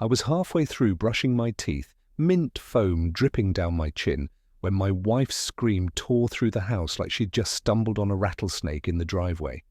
I was halfway through brushing my teeth, mint foam dripping down my chin, when my wife's scream tore through the house like she'd just stumbled on a rattlesnake in the driveway.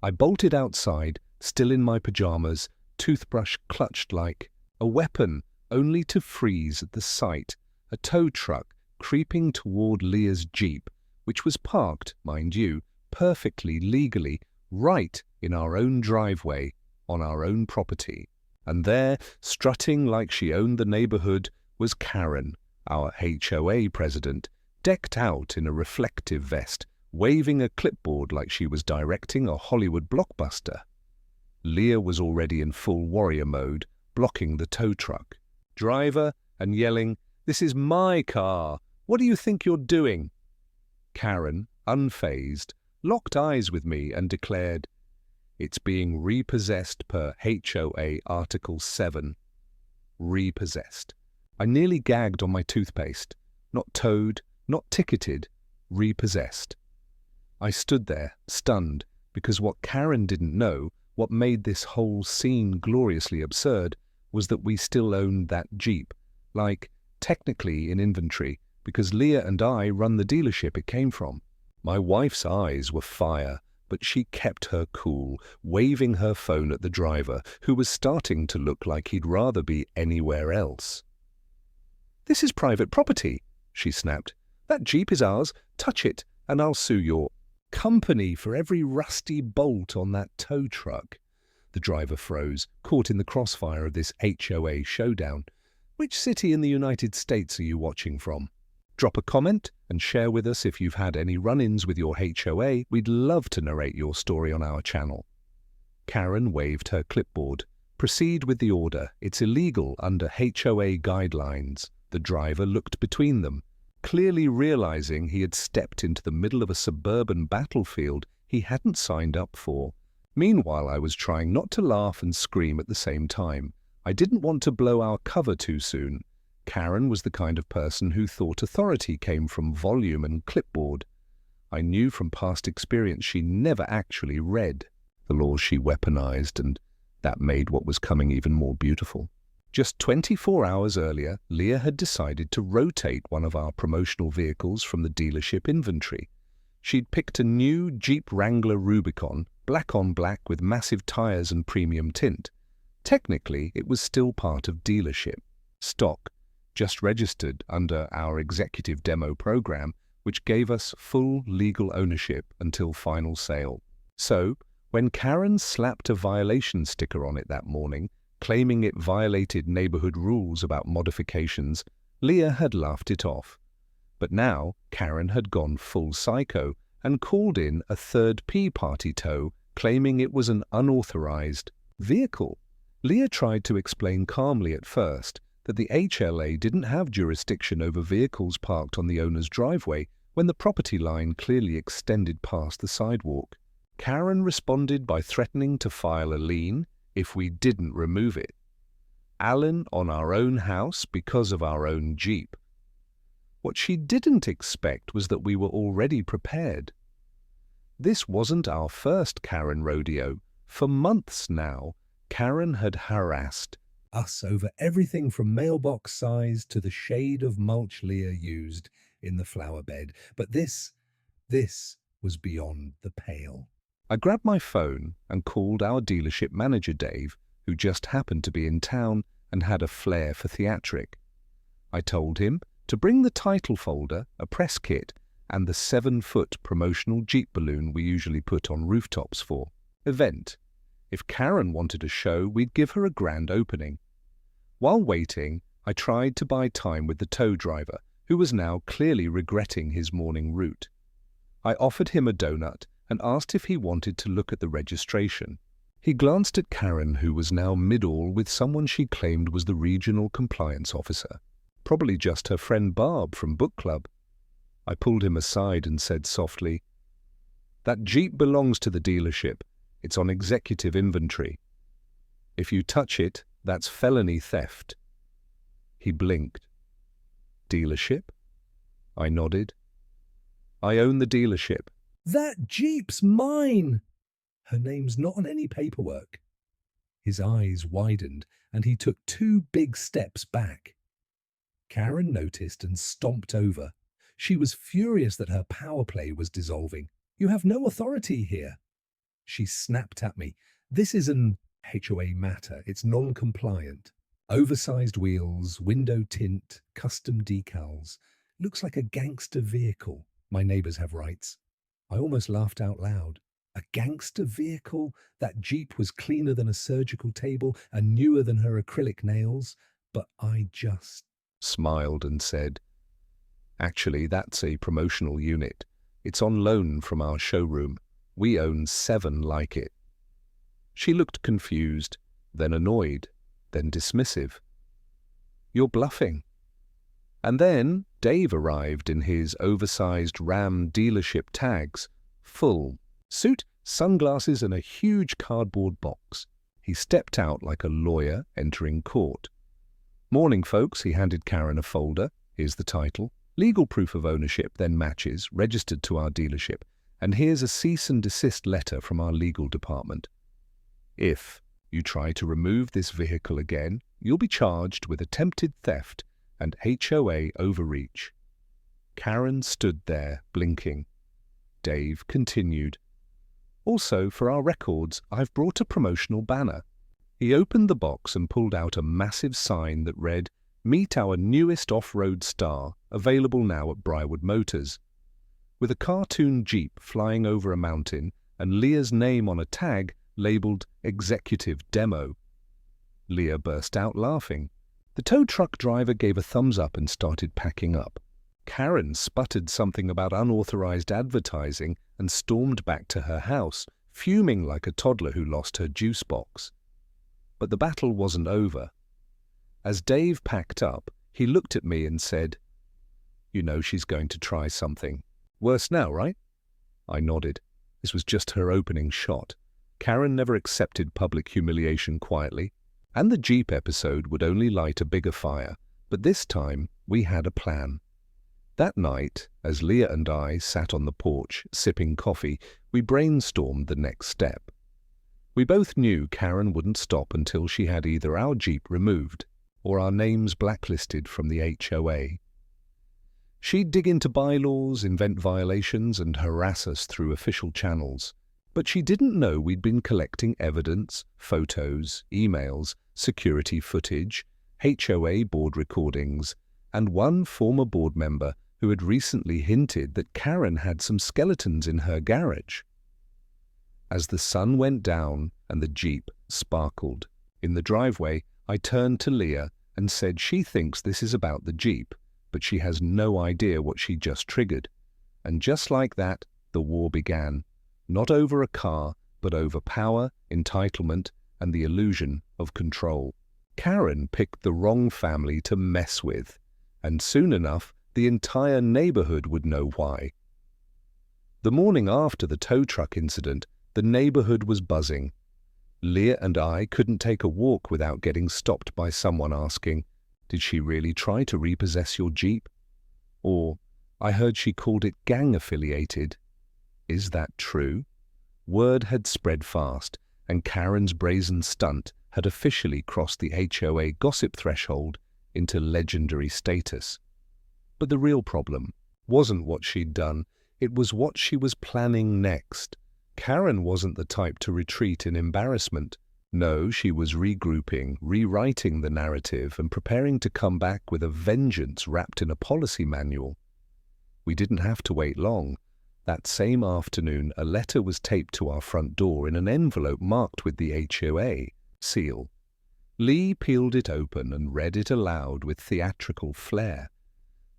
I bolted outside, still in my pajamas, toothbrush clutched like a weapon, only to freeze at the sight, a tow truck creeping toward Leah's Jeep, which was parked, mind you, perfectly legally, right in our own driveway, on our own property. And there, strutting like she owned the neighborhood, was Karen, our HOA president, decked out in a reflective vest, waving a clipboard like she was directing a Hollywood blockbuster. Leah was already in full warrior mode, blocking the tow truck. Driver, and yelling, "This is my car! What do you think you're doing?" Karen, unfazed, locked eyes with me and declared, "It's being repossessed per HOA Article 7. Repossessed. I nearly gagged on my toothpaste. Not towed, not ticketed, repossessed. I stood there, stunned, because what Karen didn't know, what made this whole scene gloriously absurd, was that we still owned that Jeep, like, technically in inventory, because Leah and I run the dealership it came from. My wife's eyes were fire, but she kept her cool, waving her phone at the driver, who was starting to look like he'd rather be anywhere else. "This is private property," she snapped. "That Jeep is ours. Touch it, and I'll sue your company for every rusty bolt on that tow truck." The driver froze, caught in the crossfire of this HOA showdown. "Which city in the United States are you watching from? Drop a comment and share with us if you've had any run-ins with your HOA. We'd love to narrate your story on our channel." Karen waved her clipboard. "Proceed with the order. It's illegal under HOA guidelines." The driver looked between them, clearly realizing he had stepped into the middle of a suburban battlefield he hadn't signed up for. Meanwhile, I was trying not to laugh and scream at the same time. I didn't want to blow our cover too soon. Karen was the kind of person who thought authority came from volume and clipboard. I knew from past experience she never actually read the laws she weaponized, and that made what was coming even more beautiful. Just 24 hours earlier, Leah had decided to rotate one of our promotional vehicles from the dealership inventory. She'd picked a new Jeep Wrangler Rubicon, black on black with massive tires and premium tint. Technically, it was still part of dealership stock, just registered under our executive demo program, which gave us full legal ownership until final sale. So, when Karen slapped a violation sticker on it that morning, claiming it violated neighborhood rules about modifications, Leah had laughed it off. But now, Karen had gone full psycho and called in a third P-party tow, claiming it was an unauthorized vehicle. Leah tried to explain calmly at first that the HLA didn't have jurisdiction over vehicles parked on the owner's driveway when the property line clearly extended past the sidewalk. Karen responded by threatening to file a lien if we didn't remove it. Allen on our own house because of our own Jeep. What she didn't expect was that we were already prepared. This wasn't our first Karen rodeo. For months now, Karen had harassed us over everything from mailbox size to the shade of mulch Leah used in the flower bed. But this was beyond the pale. I grabbed my phone and called our dealership manager, Dave, who just happened to be in town and had a flair for theatric. I told him to bring the title folder, a press kit, and the 7-foot promotional Jeep balloon we usually put on rooftops for event. If Karen wanted a show, we'd give her a grand opening. While waiting, I tried to buy time with the tow driver, who was now clearly regretting his morning route. I offered him a donut and asked if he wanted to look at the registration. He glanced at Karen, who was now mid-all with someone she claimed was the regional compliance officer. Probably just her friend Barb from book club. I pulled him aside and said softly, "That Jeep belongs to the dealership. It's on executive inventory. If you touch it, that's felony theft." He blinked. "Dealership?" I nodded. "I own the dealership." "That Jeep's mine! Her name's not on any paperwork." His eyes widened, and he took 2 big steps back. Karen noticed and stomped over. She was furious that her power play was dissolving. "You have no authority here." She snapped at me. "This is an HOA matter. It's non-compliant. Oversized wheels, window tint, custom decals. Looks like a gangster vehicle. My neighbors have rights." I almost laughed out loud. A gangster vehicle? That Jeep was cleaner than a surgical table and newer than her acrylic nails. But I just smiled and said, "Actually, that's a promotional unit. It's on loan from our showroom. We own 7 like it." She looked confused, then annoyed, then dismissive. "You're bluffing." And then Dave arrived in his oversized Ram dealership tags, full suit, sunglasses, and a huge cardboard box. He stepped out like a lawyer entering court. "Morning, folks," he handed Karen a folder. "Here's the title. Legal proof of ownership, then matches, registered to our dealership. And here's a cease and desist letter from our legal department. If you try to remove this vehicle again, you'll be charged with attempted theft and HOA overreach." Karen stood there, blinking. Dave continued, "Also, for our records, I've brought a promotional banner." He opened the box and pulled out a massive sign that read, "Meet our newest off-road star, available now at Briarwood Motors." With a cartoon Jeep flying over a mountain and Leah's name on a tag labeled Executive Demo. Leah burst out laughing. The tow truck driver gave a thumbs up and started packing up. Karen sputtered something about unauthorized advertising and stormed back to her house, fuming like a toddler who lost her juice box. But the battle wasn't over. As Dave packed up, he looked at me and said, "You know she's going to try something. Worse now, right?" I nodded. This was just her opening shot. Karen never accepted public humiliation quietly, and the Jeep episode would only light a bigger fire. But this time, we had a plan. That night, as Leah and I sat on the porch, sipping coffee, we brainstormed the next step. We both knew Karen wouldn't stop until she had either our Jeep removed or our names blacklisted from the HOA. She'd dig into bylaws, invent violations, and harass us through official channels. But she didn't know we'd been collecting evidence, photos, emails, security footage, HOA board recordings, and one former board member who had recently hinted that Karen had some skeletons in her garage. As the sun went down and the Jeep sparkled in the driveway, I turned to Leah and said she thinks this is about the Jeep, but she has no idea what she just triggered. And just like that, the war began. Not over a car, but over power, entitlement, and the illusion of control. Karen picked the wrong family to mess with, and soon enough, the entire neighborhood would know why. The morning after the tow truck incident, the neighborhood was buzzing. Leah and I couldn't take a walk without getting stopped by someone asking, "Did she really try to repossess your Jeep?" Or, "I heard she called it gang-affiliated. Is that true?" Word had spread fast, and Karen's brazen stunt had officially crossed the HOA gossip threshold into legendary status. But the real problem wasn't what she'd done, it was what she was planning next. Karen wasn't the type to retreat in embarrassment. No, she was regrouping, rewriting the narrative, and preparing to come back with a vengeance wrapped in a policy manual. We didn't have to wait long. That same afternoon, a letter was taped to our front door in an envelope marked with the HOA seal. Lee peeled it open and read it aloud with theatrical flair.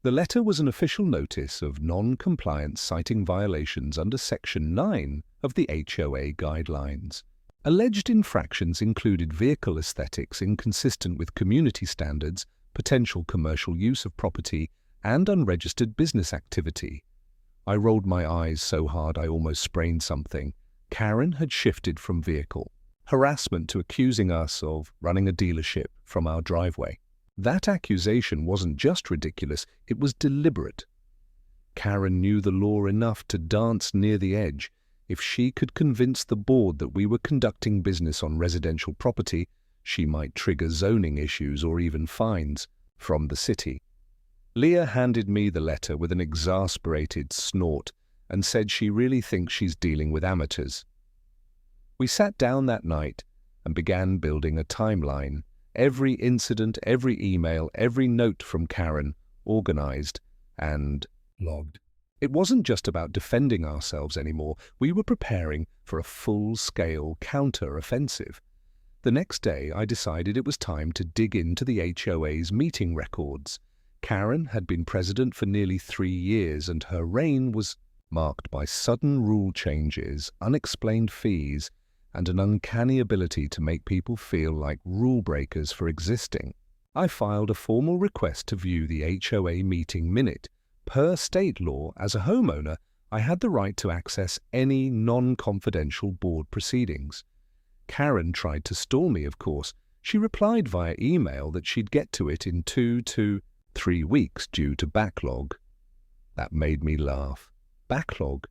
The letter was an official notice of non-compliance citing violations under Section 9 of the HOA guidelines. Alleged infractions included vehicle aesthetics inconsistent with community standards, potential commercial use of property, and unregistered business activity. I rolled my eyes so hard I almost sprained something. Karen had shifted from vehicle harassment to accusing us of running a dealership from our driveway. That accusation wasn't just ridiculous, it was deliberate. Karen knew the law enough to dance near the edge. If she could convince the board that we were conducting business on residential property, she might trigger zoning issues or even fines from the city. Leah handed me the letter with an exasperated snort and said she really thinks she's dealing with amateurs. We sat down that night and began building a timeline. Every incident, every email, every note from Karen, organized and logged. It wasn't just about defending ourselves anymore. We were preparing for a full-scale counter-offensive. The next day, I decided it was time to dig into the HOA's meeting records. Karen had been president for nearly 3 years, and her reign was marked by sudden rule changes, unexplained fees, and an uncanny ability to make people feel like rule breakers for existing. I filed a formal request to view the HOA meeting minute. Per state law, as a homeowner, I had the right to access any non-confidential board proceedings. Karen tried to stall me, of course. She replied via email that she'd get to it in 2 to 3 weeks due to backlog. That made me laugh. Backlog?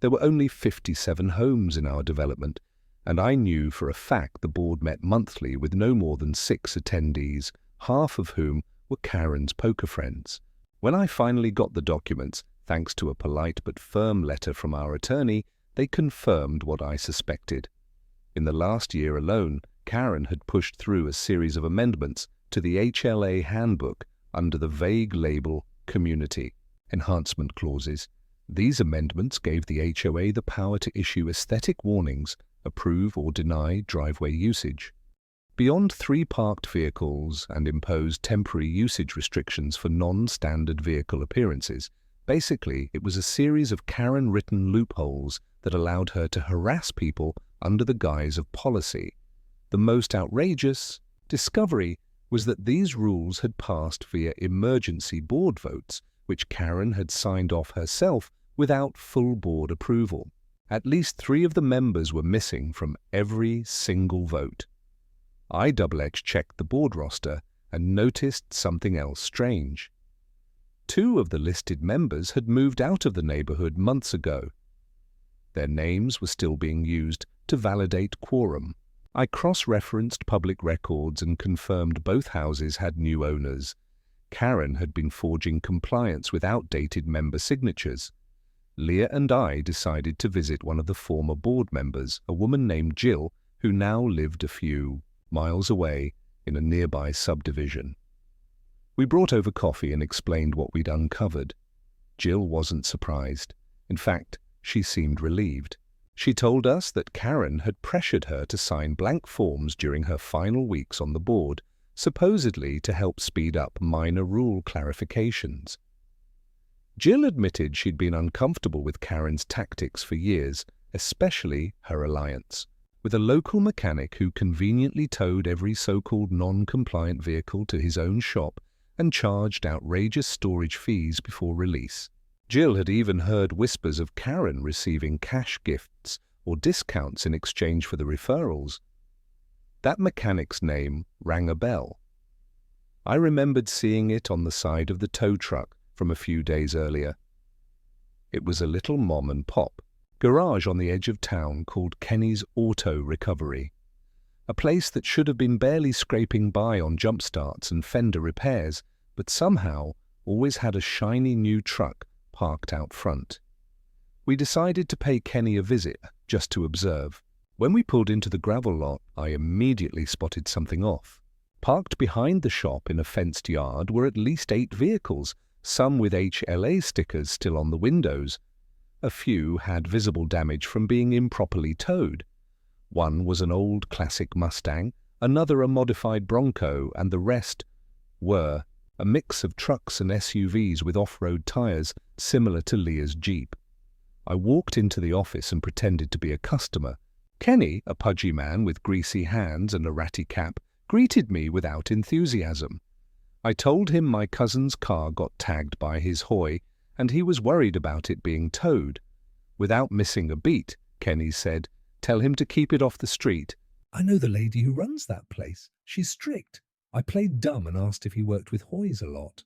There were only 57 homes in our development, and I knew for a fact the board met monthly with no more than 6 attendees, half of whom were Karen's poker friends. When I finally got the documents, thanks to a polite but firm letter from our attorney, they confirmed what I suspected. In the last year alone, Karen had pushed through a series of amendments to the HLA handbook under the vague label Community Enhancement Clauses. These amendments gave the HOA the power to issue aesthetic warnings, approve or deny driveway usage. Beyond 3 parked vehicles and imposed temporary usage restrictions for non-standard vehicle appearances. Basically, it was a series of Karen-written loopholes that allowed her to harass people under the guise of policy. The most outrageous discovery was that these rules had passed via emergency board votes, which Karen had signed off herself without full board approval. At least 3 of the members were missing from every single vote. I double-edge checked the board roster and noticed something else strange. 2 of the listed members had moved out of the neighborhood months ago. Their names were still being used to validate quorum. I cross-referenced public records and confirmed both houses had new owners. Karen had been forging compliance with outdated member signatures. Leah and I decided to visit one of the former board members, a woman named Jill, who now lived a few miles away in a nearby subdivision. We brought over coffee and explained what we'd uncovered. Jill wasn't surprised. In fact, she seemed relieved. She told us that Karen had pressured her to sign blank forms during her final weeks on the board, supposedly to help speed up minor rule clarifications. Jill admitted she'd been uncomfortable with Karen's tactics for years, especially her alliance with a local mechanic who conveniently towed every so-called non-compliant vehicle to his own shop and charged outrageous storage fees before release. Jill had even heard whispers of Karen receiving cash gifts or discounts in exchange for the referrals. That mechanic's name rang a bell. I remembered seeing it on the side of the tow truck from a few days earlier. It was a little mom-and-pop garage on the edge of town called Kenny's Auto Recovery, a place that should have been barely scraping by on jump starts and fender repairs, but somehow always had a shiny new truck parked out front. We decided to pay Kenny a visit just to observe. When we pulled into the gravel lot, I immediately spotted something off. Parked behind the shop in a fenced yard were at least 8 vehicles, some with HLA stickers still on the windows. A few had visible damage from being improperly towed. One was an old classic Mustang, another a modified Bronco, and the rest were a mix of trucks and SUVs with off-road tires similar to Leah's Jeep. I walked into the office and pretended to be a customer. Kenny, a pudgy man with greasy hands and a ratty cap, greeted me without enthusiasm. I told him my cousin's car got tagged by his HOA, and he was worried about it being towed. Without missing a beat, Kenny said, "Tell him to keep it off the street." I know the lady who runs that place. She's strict. I played dumb and asked if he worked with HOAs a lot.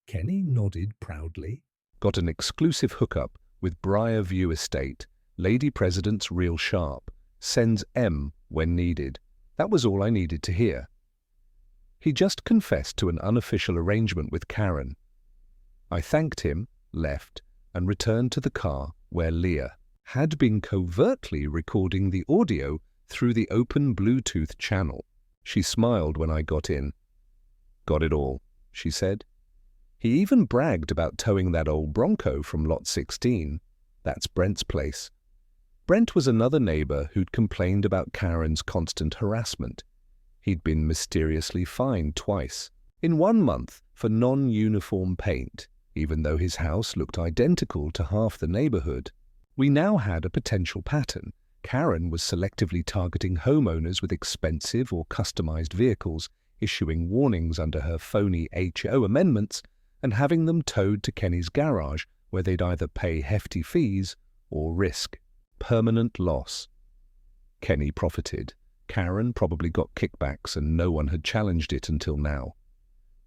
Kenny nodded proudly. Got an exclusive hookup with Briar View Estate, Lady President's real sharp, sends M when needed. That was all I needed to hear. He just confessed to an unofficial arrangement with Karen. I thanked him, left, and returned to the car where Leah had been covertly recording the audio through the open Bluetooth channel. She smiled when I got in. "Got it all," she said. "He even bragged about towing that old Bronco from Lot 16. That's Brent's place." Brent was another neighbor who'd complained about Karen's constant harassment. He'd been mysteriously fined twice, in 1 month, for non-uniform paint, even though his house looked identical to half the neighborhood. We now had a potential pattern. Karen was selectively targeting homeowners with expensive or customized vehicles, issuing warnings under her phony HO amendments, and having them towed to Kenny's garage, where they'd either pay hefty fees or risk permanent loss. Kenny profited. Karen probably got kickbacks, and no one had challenged it until now.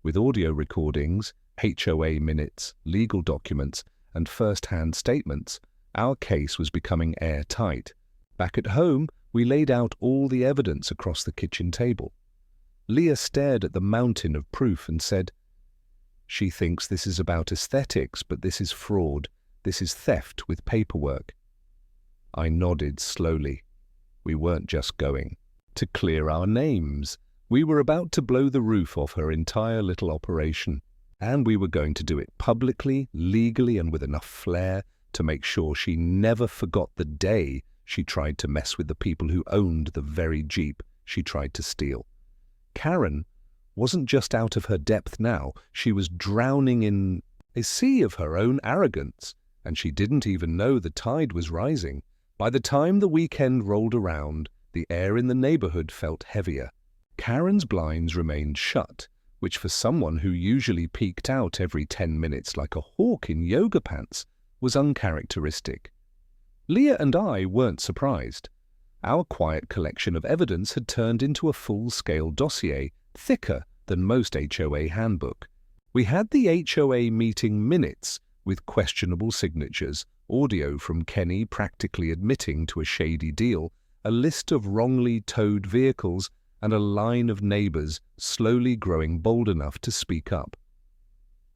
With audio recordings, HOA minutes, legal documents, and first-hand statements, our case was becoming airtight. Back at home, we laid out all the evidence across the kitchen table. Leah stared at the mountain of proof and said, "She thinks this is about aesthetics, but this is fraud. This is theft with paperwork." I nodded slowly. We weren't just going to clear our names. We were about to blow the roof off her entire little operation, and we were going to do it publicly, legally, and with enough flair to make sure she never forgot the day she tried to mess with the people who owned the very Jeep she tried to steal. Karen wasn't just out of her depth now, she was drowning in a sea of her own arrogance, and she didn't even know the tide was rising. By the time the weekend rolled around, the air in the neighborhood felt heavier. Karen's blinds remained shut, which for someone who usually peeked out every 10 minutes like a hawk in yoga pants was uncharacteristic. Leah and I weren't surprised. Our quiet collection of evidence had turned into a full-scale dossier, thicker than most HOA handbook. We had the HOA meeting minutes with questionable signatures, audio from Kenny practically admitting to a shady deal, a list of wrongly towed vehicles, and a line of neighbors slowly growing bold enough to speak up.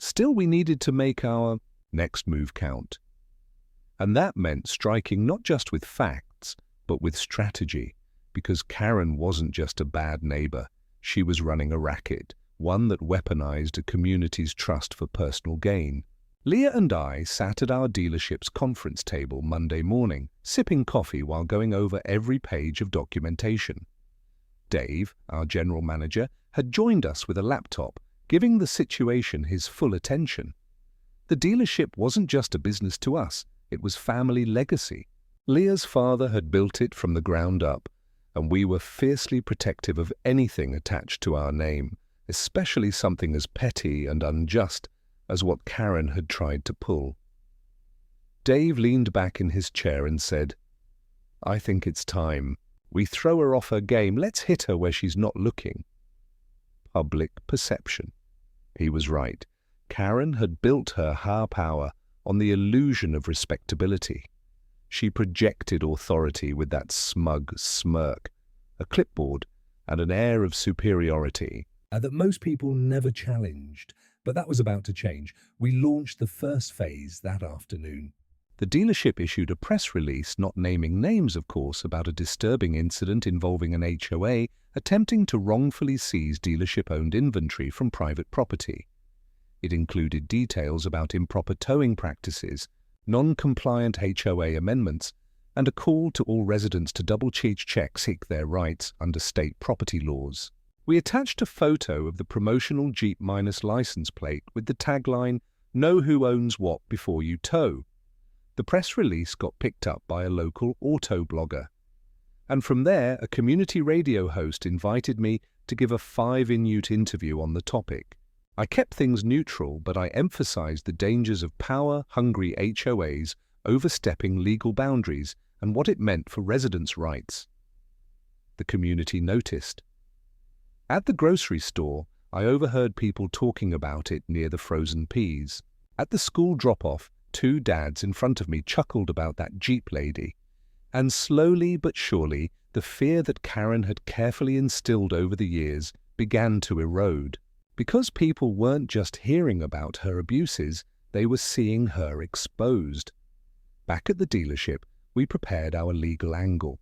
Still, we needed to make our next move count. And that meant striking not just with facts, but with strategy, because Karen wasn't just a bad neighbor. She was running a racket, one that weaponized a community's trust for personal gain. Leah and I sat at our dealership's conference table Monday morning, sipping coffee while going over every page of documentation. Dave, our general manager, had joined us with a laptop, giving the situation his full attention. The dealership wasn't just a business to us, it was family legacy. Leah's father had built it from the ground up, and we were fiercely protective of anything attached to our name, especially something as petty and unjust as what Karen had tried to pull. Dave leaned back in his chair and said, "I think it's time. We throw her off her game. Let's hit her where she's not looking." Public perception. He was right. Karen had built her power on the illusion of respectability. She projected authority with that smug smirk, a clipboard, and an air of superiority that most people never challenged. But that was about to change. We launched the first phase that afternoon. The dealership issued a press release, not naming names, of course, about a disturbing incident involving an HOA attempting to wrongfully seize dealership-owned inventory from private property. It included details about improper towing practices, non-compliant HOA amendments, and a call to all residents to double-check their rights under state property laws. We attached a photo of the promotional Jeep minus license plate with the tagline, "Know who owns what before you tow." The press release got picked up by a local auto blogger. And from there, a community radio host invited me to give a 5-minute interview on the topic. I kept things neutral, but I emphasized the dangers of power-hungry HOAs overstepping legal boundaries and what it meant for residents' rights. The community noticed. At the grocery store, I overheard people talking about it near the frozen peas. At the school drop-off, two dads in front of me chuckled about that Jeep lady. And slowly but surely, the fear that Karen had carefully instilled over the years began to erode. Because people weren't just hearing about her abuses, they were seeing her exposed. Back at the dealership, we prepared our legal angle.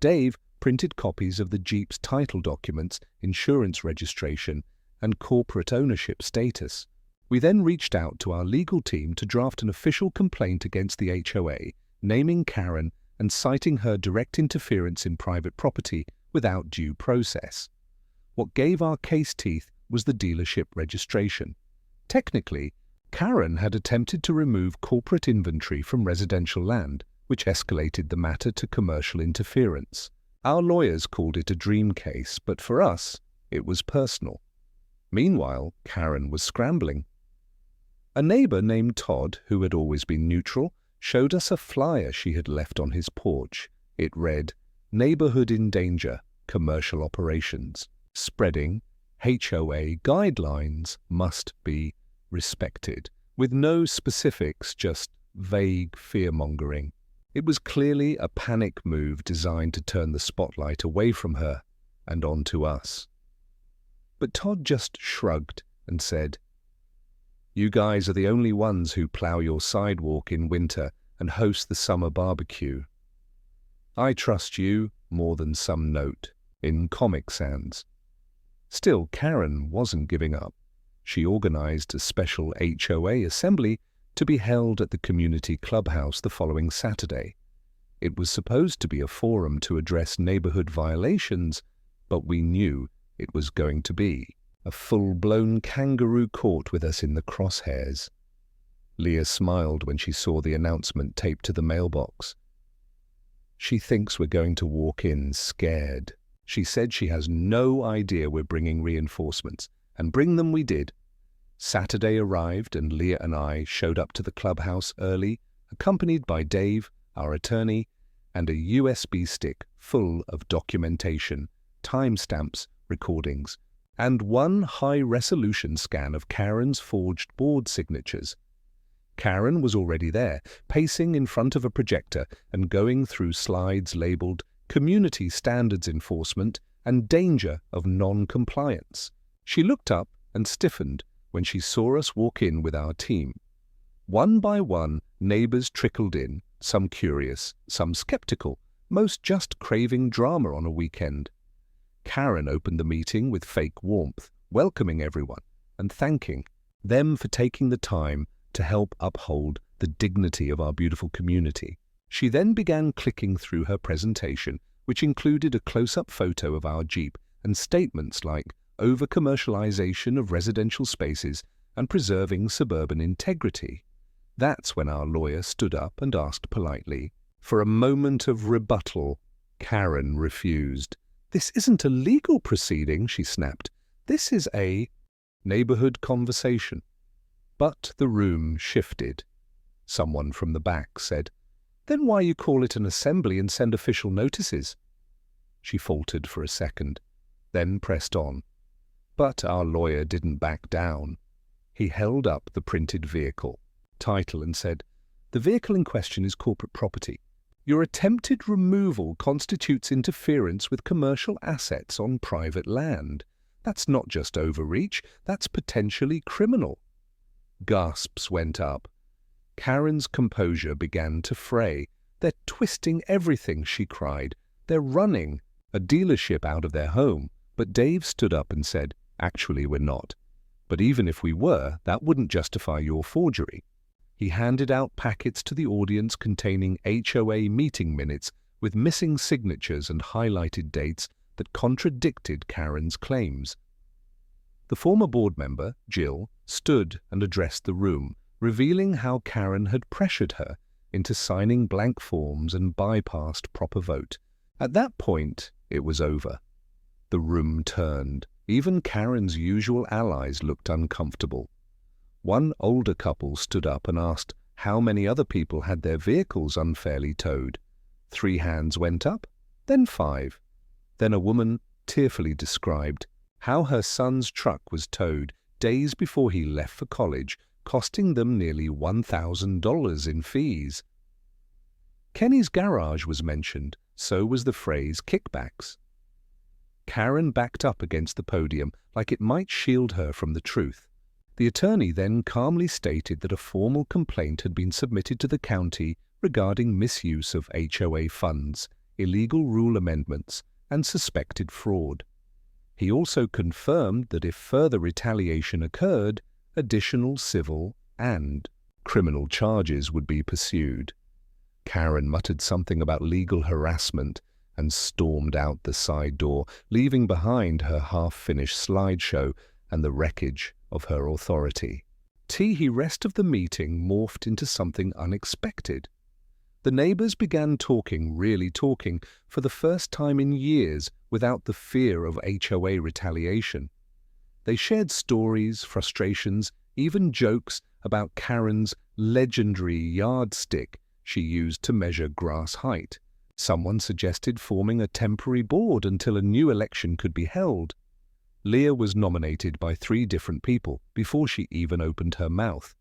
Dave printed copies of the Jeep's title documents, insurance registration, and corporate ownership status. We then reached out to our legal team to draft an official complaint against the HOA, naming Karen and citing her direct interference in private property without due process. What gave our case teeth was the dealership registration. Technically, Karen had attempted to remove corporate inventory from residential land, which escalated the matter to commercial interference. Our lawyers called it a dream case, but for us, it was personal. Meanwhile, Karen was scrambling. A neighbor named Todd, who had always been neutral, showed us a flyer she had left on his porch. It read, "Neighborhood in danger, commercial operations. Spreading, HOA guidelines must be respected," with no specifics, just vague fear-mongering. It was clearly a panic move designed to turn the spotlight away from her and onto us. But Todd just shrugged and said, "You guys are the only ones who plow your sidewalk in winter and host the summer barbecue. I trust you more than some note in Comic Sans." Still, Karen wasn't giving up. She organized a special HOA assembly to be held at the community clubhouse the following Saturday. It was supposed to be a forum to address neighborhood violations, but we knew it was going to be a full-blown kangaroo court with us in the crosshairs. Leah smiled when she saw the announcement taped to the mailbox. "She thinks we're going to walk in scared. She said she has no idea we're bringing reinforcements, and bring them we did." Saturday arrived and Leah and I showed up to the clubhouse early, accompanied by Dave, our attorney, and a USB stick full of documentation, timestamps, recordings, and one high-resolution scan of Karen's forged board signatures. Karen was already there, pacing in front of a projector and going through slides labeled Community Standards Enforcement and Danger of Non-Compliance. She looked up and stiffened when she saw us walk in with our team. One by one, neighbors trickled in, some curious, some skeptical, most just craving drama on a weekend. Karen opened the meeting with fake warmth, welcoming everyone and thanking them for taking the time to help uphold the dignity of our beautiful community. She then began clicking through her presentation, which included a close-up photo of our Jeep and statements like over-commercialization of residential spaces and preserving suburban integrity. That's when our lawyer stood up and asked politely. For a moment of rebuttal, Karen refused. "This isn't a legal proceeding," she snapped. "This is a neighborhood conversation." But the room shifted. Someone from the back said, "Then why you call it an assembly and send official notices?" She faltered for a second, then pressed on. But our lawyer didn't back down. He held up the printed vehicle title and said, "The vehicle in question is corporate property. Your attempted removal constitutes interference with commercial assets on private land. That's not just overreach, that's potentially criminal." Gasps went up. Karen's composure began to fray. "They're twisting everything," she cried. "They're running a dealership out of their home." But Dave stood up and said, "Actually, we're not. But even if we were, that wouldn't justify your forgery." He handed out packets to the audience containing HOA meeting minutes with missing signatures and highlighted dates that contradicted Karen's claims. The former board member, Jill, stood and addressed the room, revealing how Karen had pressured her into signing blank forms and bypassed proper vote. At that point, it was over. The room turned. Even Karen's usual allies looked uncomfortable. One older couple stood up and asked how many other people had their vehicles unfairly towed. 3 hands went up, then 5. Then a woman tearfully described how her son's truck was towed days before he left for college costing them nearly $1,000 in fees. Kenny's garage was mentioned, so was the phrase kickbacks. Karen backed up against the podium like it might shield her from the truth. The attorney then calmly stated that a formal complaint had been submitted to the county regarding misuse of HOA funds, illegal rule amendments, and suspected fraud. He also confirmed that if further retaliation occurred, additional civil and criminal charges would be pursued. Karen muttered something about legal harassment and stormed out the side door, leaving behind her half-finished slideshow and the wreckage of her authority. The rest of the meeting morphed into something unexpected. The neighbors began talking, really talking, for the first time in years without the fear of HOA retaliation. They shared stories, frustrations, even jokes about Karen's legendary yardstick she used to measure grass height. Someone suggested forming a temporary board until a new election could be held. Leah was nominated by 3 different people before she even opened her mouth.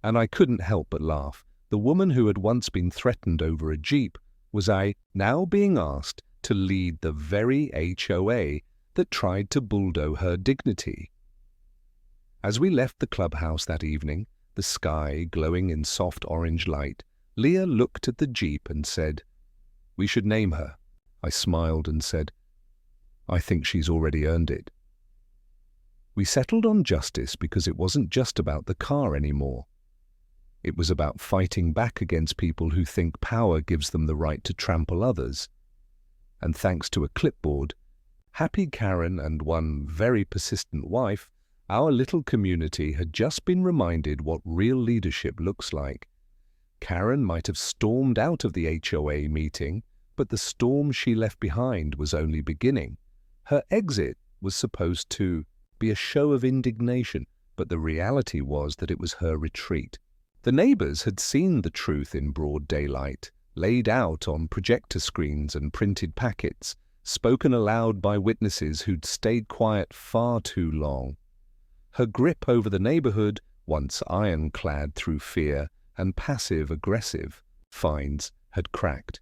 And I couldn't help but laugh. The woman who had once been threatened over a Jeep was now being asked to lead the very HOA that tried to bulldoze her dignity. As we left the clubhouse that evening, the sky glowing in soft orange light, Leah looked at the Jeep and said, "We should name her." I smiled and said, "I think she's already earned it." We settled on justice because it wasn't just about the car anymore. It was about fighting back against people who think power gives them the right to trample others. And thanks to a clipboard, happy Karen and one very persistent wife, our little community had just been reminded what real leadership looks like. Karen might have stormed out of the HOA meeting, but the storm she left behind was only beginning. Her exit was supposed to be a show of indignation, but the reality was that it was her retreat. The neighbors had seen the truth in broad daylight, laid out on projector screens and printed packets, spoken aloud by witnesses who'd stayed quiet far too long. Her grip over the neighborhood, once ironclad through fear and passive-aggressive fines, had cracked.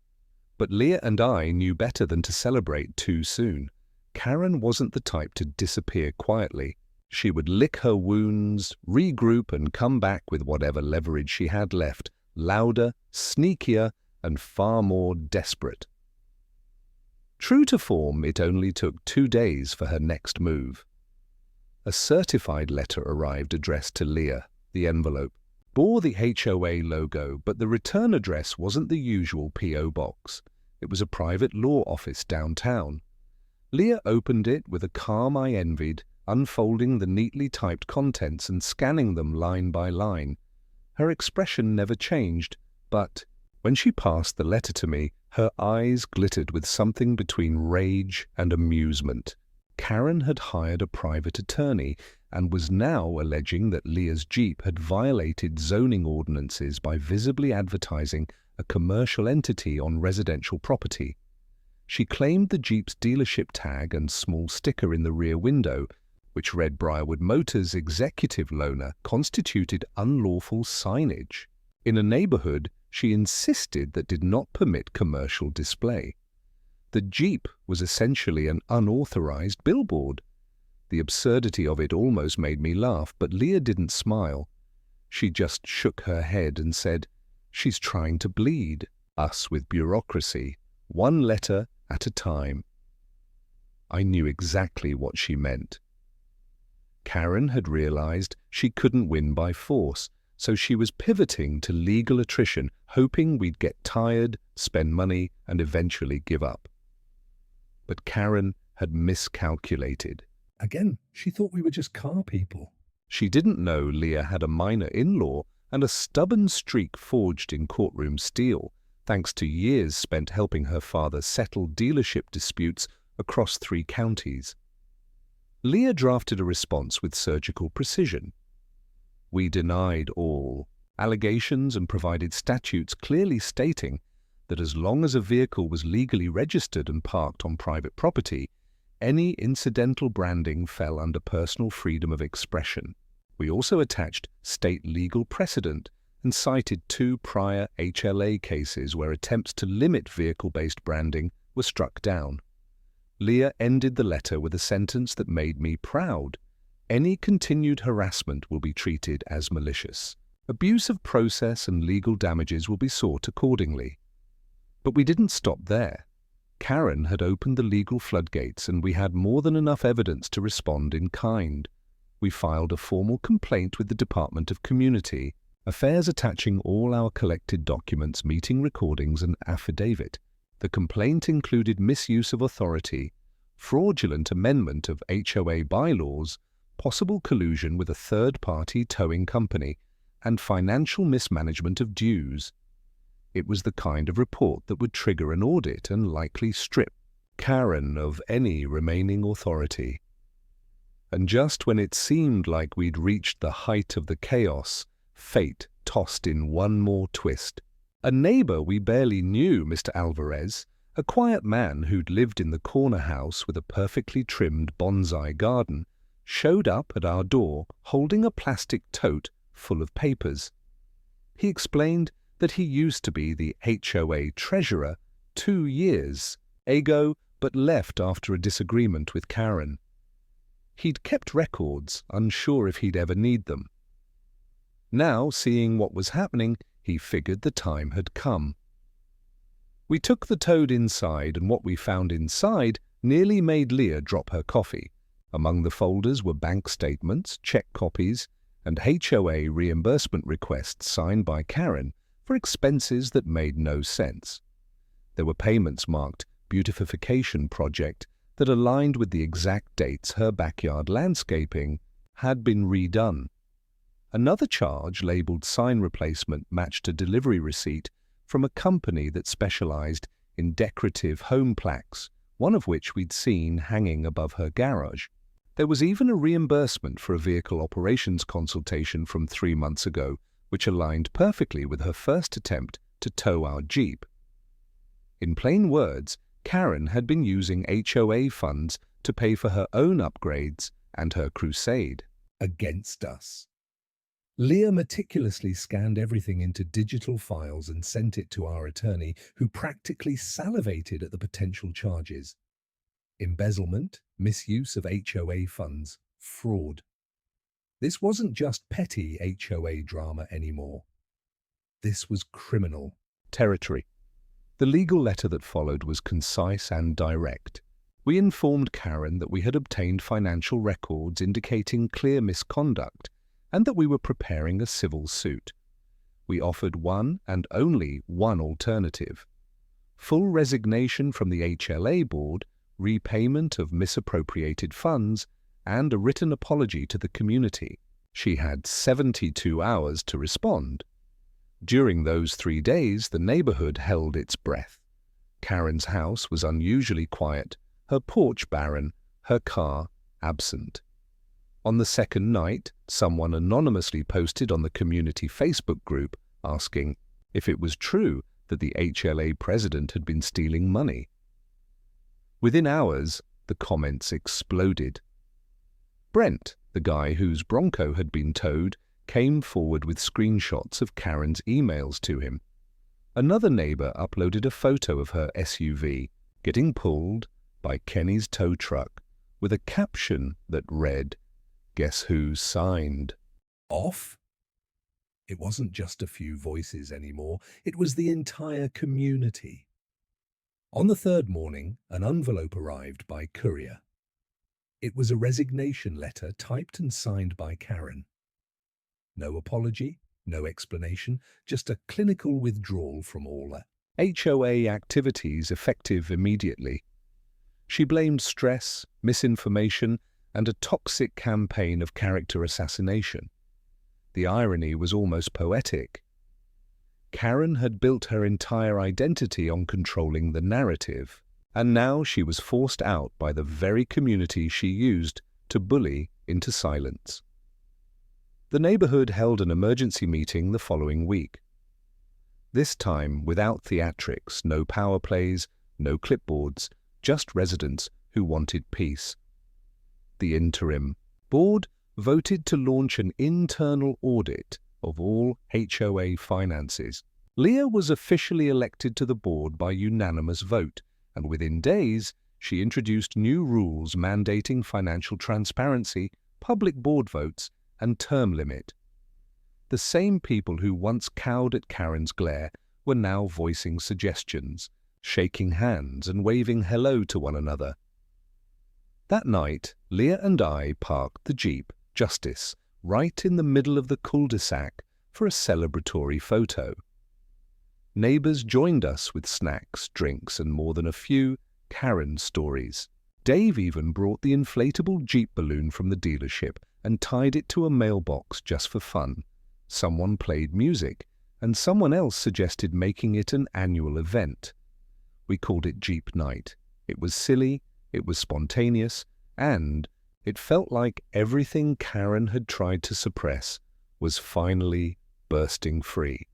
But Leah and I knew better than to celebrate too soon. Karen wasn't the type to disappear quietly. She would lick her wounds, regroup, and come back with whatever leverage she had left, louder, sneakier, and far more desperate. True to form, it only took 2 days for her next move. A certified letter arrived addressed to Leah. The envelope bore the HOA logo, but the return address wasn't the usual P.O. box. It was a private law office downtown. Leah opened it with a calm I envied, unfolding the neatly typed contents and scanning them line by line. Her expression never changed, but when she passed the letter to me, her eyes glittered with something between rage and amusement. Karen had hired a private attorney and was now alleging that Leah's Jeep had violated zoning ordinances by visibly advertising a commercial entity on residential property. She claimed the Jeep's dealership tag and small sticker in the rear window, which read Briarwood Motors Executive Loaner, constituted unlawful signage in a neighborhood she insisted that did not permit commercial display. The Jeep was essentially an unauthorized billboard. The absurdity of it almost made me laugh, but Leah didn't smile. She just shook her head and said, "She's trying to bleed us with bureaucracy, one letter at a time." I knew exactly what she meant. Karen had realized she couldn't win by force, so she was pivoting to legal attrition, hoping we'd get tired, spend money, and eventually give up. But Karen had miscalculated. Again, she thought we were just car people. She didn't know Leah had a minor in-law and a stubborn streak forged in courtroom steel, thanks to years spent helping her father settle dealership disputes across 3 counties. Leah drafted a response with surgical precision. We denied all allegations and provided statutes clearly stating that as long as a vehicle was legally registered and parked on private property, any incidental branding fell under personal freedom of expression. We also attached state legal precedent and cited 2 prior HLA cases where attempts to limit vehicle-based branding were struck down. Leah ended the letter with a sentence that made me proud. Any continued harassment will be treated as malicious. Abuse of process and legal damages will be sought accordingly. But we didn't stop there. Karen had opened the legal floodgates and we had more than enough evidence to respond in kind. We filed a formal complaint with the Department of Community Affairs attaching all our collected documents, meeting recordings and affidavit. The complaint included misuse of authority, fraudulent amendment of HOA bylaws, possible collusion with a third-party towing company, and financial mismanagement of dues. It was the kind of report that would trigger an audit and likely strip Karen of any remaining authority. And just when it seemed like we'd reached the height of the chaos, fate tossed in one more twist. A neighbor we barely knew, Mr. Alvarez, a quiet man who'd lived in the corner house with a perfectly trimmed bonsai garden, showed up at our door holding a plastic tote full of papers. He explained that he used to be the HOA treasurer 2 years ago, but left after a disagreement with Karen. He'd kept records, unsure if he'd ever need them. Now, seeing what was happening, he figured the time had come. We took the toad inside, and what we found inside nearly made Leah drop her coffee. Among the folders were bank statements, check copies, and HOA reimbursement requests signed by Karen for expenses that made no sense. There were payments marked beautification project that aligned with the exact dates her backyard landscaping had been redone. Another charge labeled sign replacement matched a delivery receipt from a company that specialized in decorative home plaques, one of which we'd seen hanging above her garage. There was even a reimbursement for a vehicle operations consultation from 3 months ago, which aligned perfectly with her first attempt to tow our Jeep. In plain words, Karen had been using HOA funds to pay for her own upgrades and her crusade Against us. Leah meticulously scanned everything into digital files and sent it to our attorney, who practically salivated at the potential charges. Embezzlement, misuse of HOA funds, fraud. This wasn't just petty HOA drama anymore. This was criminal territory. The legal letter that followed was concise and direct. We informed Karen that we had obtained financial records indicating clear misconduct and that we were preparing a civil suit. We offered one and only one alternative: full resignation from the HLA board, repayment of misappropriated funds, and a written apology to the community. She had 72 hours to respond. During those 3 days, the neighborhood held its breath. Karen's house was unusually quiet, her porch barren, her car absent. On the second night, someone anonymously posted on the community Facebook group asking if it was true that the HLA president had been stealing money. Within hours, the comments exploded. Brent, the guy whose Bronco had been towed, came forward with screenshots of Karen's emails to him. Another neighbor uploaded a photo of her SUV getting pulled by Kenny's tow truck with a caption that read, "Guess who signed?" off. It wasn't just a few voices anymore, it was the entire community. On the third morning, an envelope arrived by courier. It was a resignation letter typed and signed by Karen. No apology, no explanation, just a clinical withdrawal from all HOA activities effective immediately. She blamed stress, misinformation, and a toxic campaign of character assassination. The irony was almost poetic. Karen had built her entire identity on controlling the narrative, and now she was forced out by the very community she used to bully into silence. The neighborhood held an emergency meeting the following week. This time without theatrics, no power plays, no clipboards, just residents who wanted peace. The interim board voted to launch an internal audit of all HOA finances. Leah was officially elected to the board by unanimous vote, and within days, she introduced new rules mandating financial transparency, public board votes, and term limit. The same people who once cowed at Karen's glare were now voicing suggestions, shaking hands and waving hello to one another. That night, Leah and I parked the Jeep, Justice, right in the middle of the cul-de-sac for a celebratory photo. Neighbors joined us with snacks, drinks, and more than a few Karen stories. Dave even brought the inflatable Jeep balloon from the dealership and tied it to a mailbox just for fun. Someone played music, and someone else suggested making it an annual event. We called it Jeep Night. It was silly, it was spontaneous, and it felt like everything Karen had tried to suppress was finally bursting free.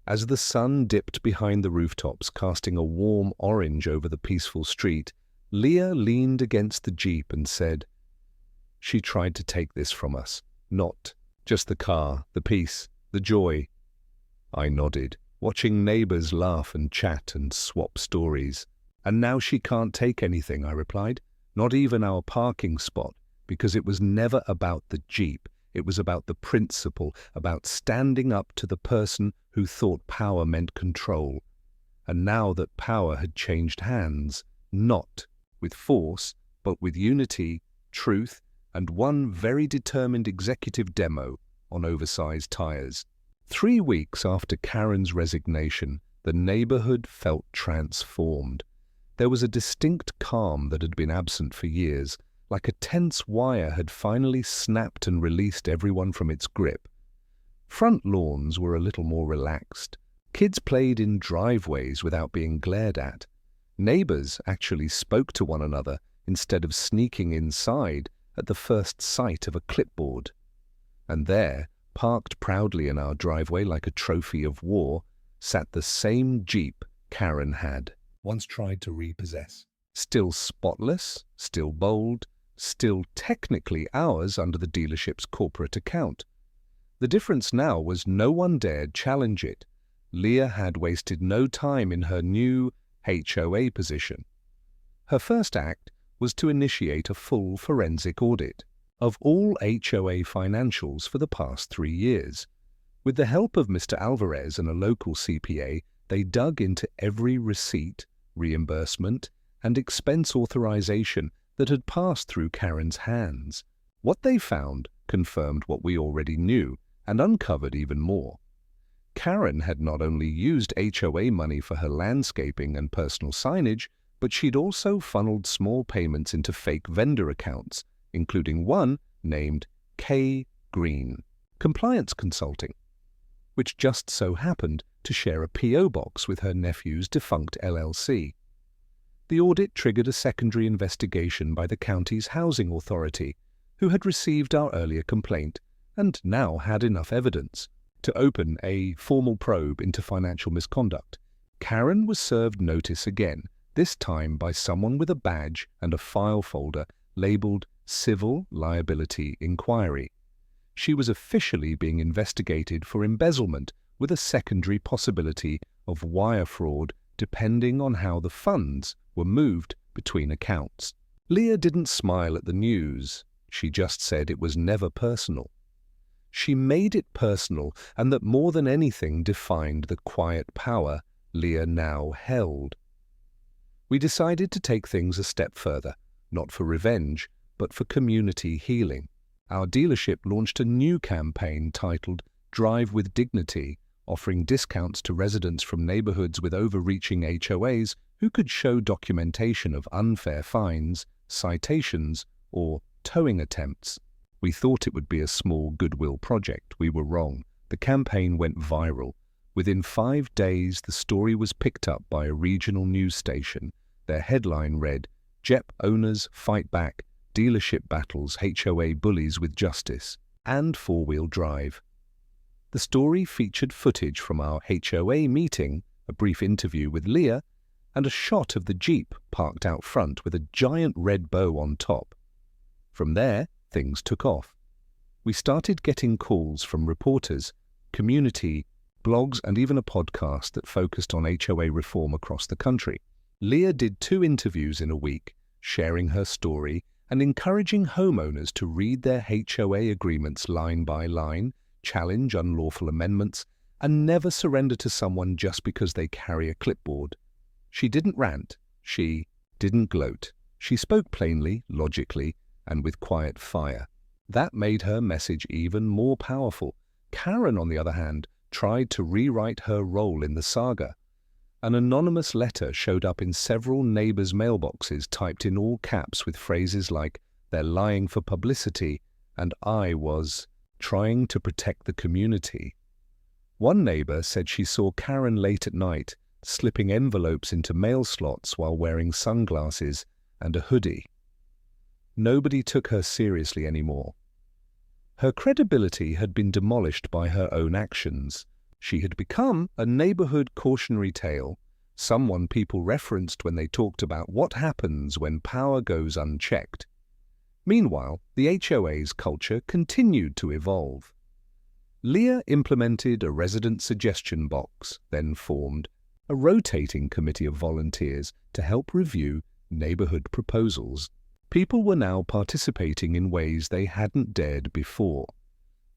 As the sun dipped behind the rooftops, casting a warm orange over the peaceful street, Leah leaned against the Jeep and said, "She tried to take this from us. Not just the car, the peace, the joy." I nodded, watching neighbors laugh and chat and swap stories. "And now she can't take anything," I replied. "Not even our parking spot, because it was never about the Jeep. It was about the principle, about standing up to the person who thought power meant control. And now that power had changed hands, not with force, but with unity, truth, and one very determined executive demo on oversized tires." 3 weeks after Karen's resignation, the neighborhood felt transformed. There was a distinct calm that had been absent for years, like a tense wire had finally snapped and released everyone from its grip. Front lawns were a little more relaxed. Kids played in driveways without being glared at. Neighbors actually spoke to one another instead of sneaking inside at the first sight of a clipboard. And there, parked proudly in our driveway like a trophy of war, sat the same Jeep Karen had Once tried to repossess. still spotless, still bold, still technically ours under the dealership's corporate account. The difference now was no one dared challenge it. Leah had wasted no time in her new HOA position. Her first act was to initiate a full forensic audit of all HOA financials for the past 3 years. With the help of Mr. Alvarez and a local CPA, they dug into every receipt, reimbursement, and expense authorization that had passed through Karen's hands. What they found confirmed what we already knew and uncovered even more. Karen had not only used HOA money for her landscaping and personal signage, but she'd also funneled small payments into fake vendor accounts, including one named K. Green Compliance Consulting, which just so happened to share a P.O. box with her nephew's defunct LLC. The audit triggered a secondary investigation by the county's housing authority, who had received our earlier complaint and now had enough evidence to open a formal probe into financial misconduct. Karen was served notice again, this time by someone with a badge and a file folder labeled Civil Liability Inquiry. She was officially being investigated for embezzlement with a secondary possibility of wire fraud depending on how the funds were moved between accounts. Leah didn't smile at the news. She just said it was never personal. She made it personal, and that more than anything defined the quiet power Leah now held. We decided to take things a step further, not for revenge, but for community healing. Our dealership launched a new campaign titled Drive with Dignity, offering discounts to residents from neighborhoods with overreaching HOAs who could show documentation of unfair fines, citations, or towing attempts. We thought it would be a small goodwill project. We were wrong. The campaign went viral. Within 5 days, the story was picked up by a regional news station. Their headline read, "Jep owners fight back, dealership battles HOA bullies with justice," and four-wheel drive. The story featured footage from our HOA meeting, a brief interview with Leah, and a shot of the Jeep parked out front with a giant red bow on top. From there, things took off. We started getting calls from reporters, community, blogs, and even a podcast that focused on HOA reform across the country. Leah did 2 interviews in a week, sharing her story and encouraging homeowners to read their HOA agreements line by line, challenge unlawful amendments, and never surrender to someone just because they carry a clipboard. She didn't rant. She didn't gloat. She spoke plainly, logically, and with quiet fire. That made her message even more powerful. Karen, on the other hand, tried to rewrite her role in the saga. An anonymous letter showed up in several neighbors' mailboxes, typed in all caps with phrases like, "They're lying for publicity," and "I was trying to protect the community." One neighbor said she saw Karen late at night, slipping envelopes into mail slots while wearing sunglasses and a hoodie. Nobody took her seriously anymore. Her credibility had been demolished by her own actions. She had become a neighborhood cautionary tale, someone people referenced when they talked about what happens when power goes unchecked. Meanwhile, the HOA's culture continued to evolve. Leah implemented a resident suggestion box, then formed a rotating committee of volunteers to help review neighborhood proposals. People were now participating in ways they hadn't dared before.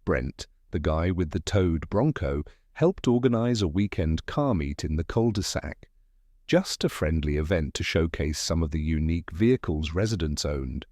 Brent, the guy with the towed Bronco, helped organize a weekend car meet in the cul-de-sac. Just a friendly event to showcase some of the unique vehicles residents owned.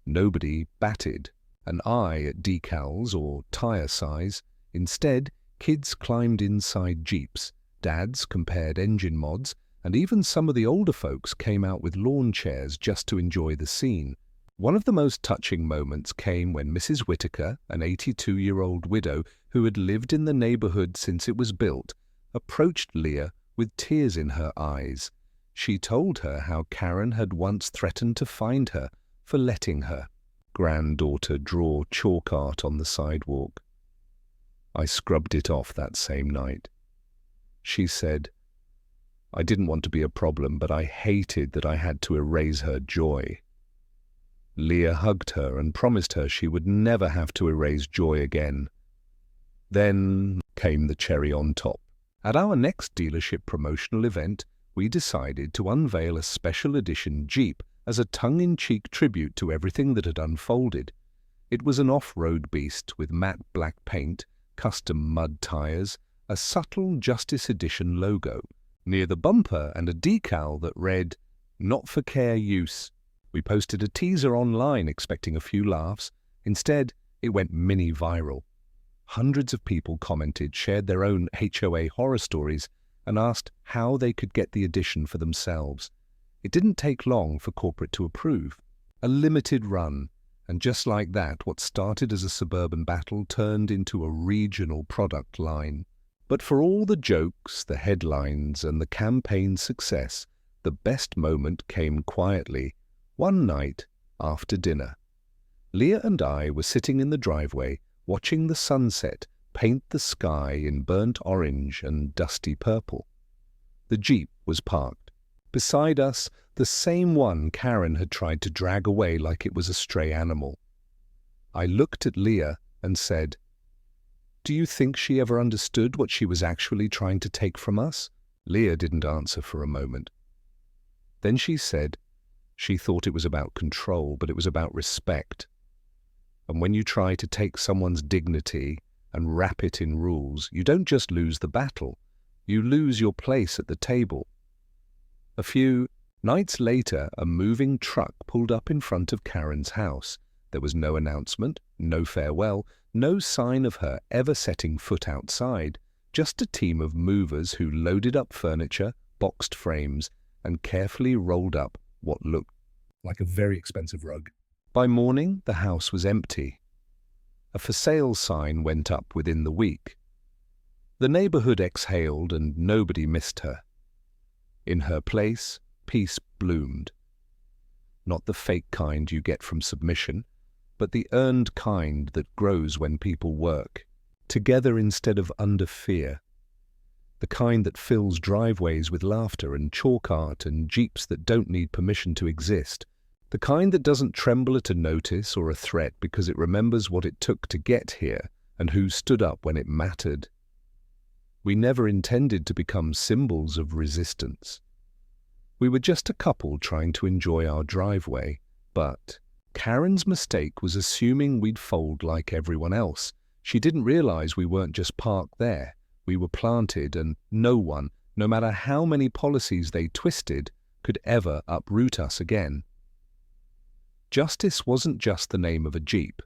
Nobody batted an eye at decals or tire size. Instead, kids climbed inside Jeeps, dads compared engine mods, and even some of the older folks came out with lawn chairs just to enjoy the scene. One of the most touching moments came when Mrs. Whitaker, an 82-year-old widow who had lived in the neighborhood since it was built, approached Leah with tears in her eyes. She told her how Karen had once threatened to find her for letting her granddaughter draw chalk art on the sidewalk. "I scrubbed it off that same night," she said. "I didn't want to be a problem, but I hated that I had to erase her joy." Leah hugged her and promised her she would never have to erase joy again. Then came the cherry on top. At our next dealership promotional event, we decided to unveil a special edition Jeep as a tongue-in-cheek tribute to everything that had unfolded. It was an off-road beast with matte black paint, custom mud tires, a subtle Justice Edition logo, near the bumper and a decal that read, "Not for care use." We posted a teaser online expecting a few laughs. Instead, it went mini-viral. Hundreds of people commented, shared their own HOA horror stories, and asked how they could get the edition for themselves. It didn't take long for corporate to approve. A limited run, and just like that, what started as a suburban battle turned into a regional product line. But for all the jokes, the headlines, and the campaign success, the best moment came quietly, one night after dinner. Leah and I were sitting in the driveway, watching the sunset paint the sky in burnt orange and dusty purple. The Jeep was parked. Beside us, the same one Karen had tried to drag away like it was a stray animal. I looked at Leah and said, "Do you think she ever understood what she was actually trying to take from us?" Leah didn't answer for a moment. Then she said, she thought it was about control, but it was about respect. And when you try to take someone's dignity and wrap it in rules, you don't just lose the battle, you lose your place at the table. A few nights later, a moving truck pulled up in front of Karen's house. There was no announcement, no farewell, no sign of her ever setting foot outside, just a team of movers who loaded up furniture, boxed frames, and carefully rolled up what looked like a very expensive rug. By morning, the house was empty. A for sale sign went up within the week. The neighborhood exhaled and nobody missed her. In her place, peace bloomed. Not the fake kind you get from submission, but the earned kind that grows when people work together instead of under fear. The kind that fills driveways with laughter and chalk art and Jeeps that don't need permission to exist. The kind that doesn't tremble at a notice or a threat because it remembers what it took to get here and who stood up when it mattered. We never intended to become symbols of resistance. We were just a couple trying to enjoy our driveway, but Karen's mistake was assuming we'd fold like everyone else. She didn't realize we weren't just parked there. We were planted, and no one, no matter how many policies they twisted, could ever uproot us again. Justice wasn't just the name of a Jeep.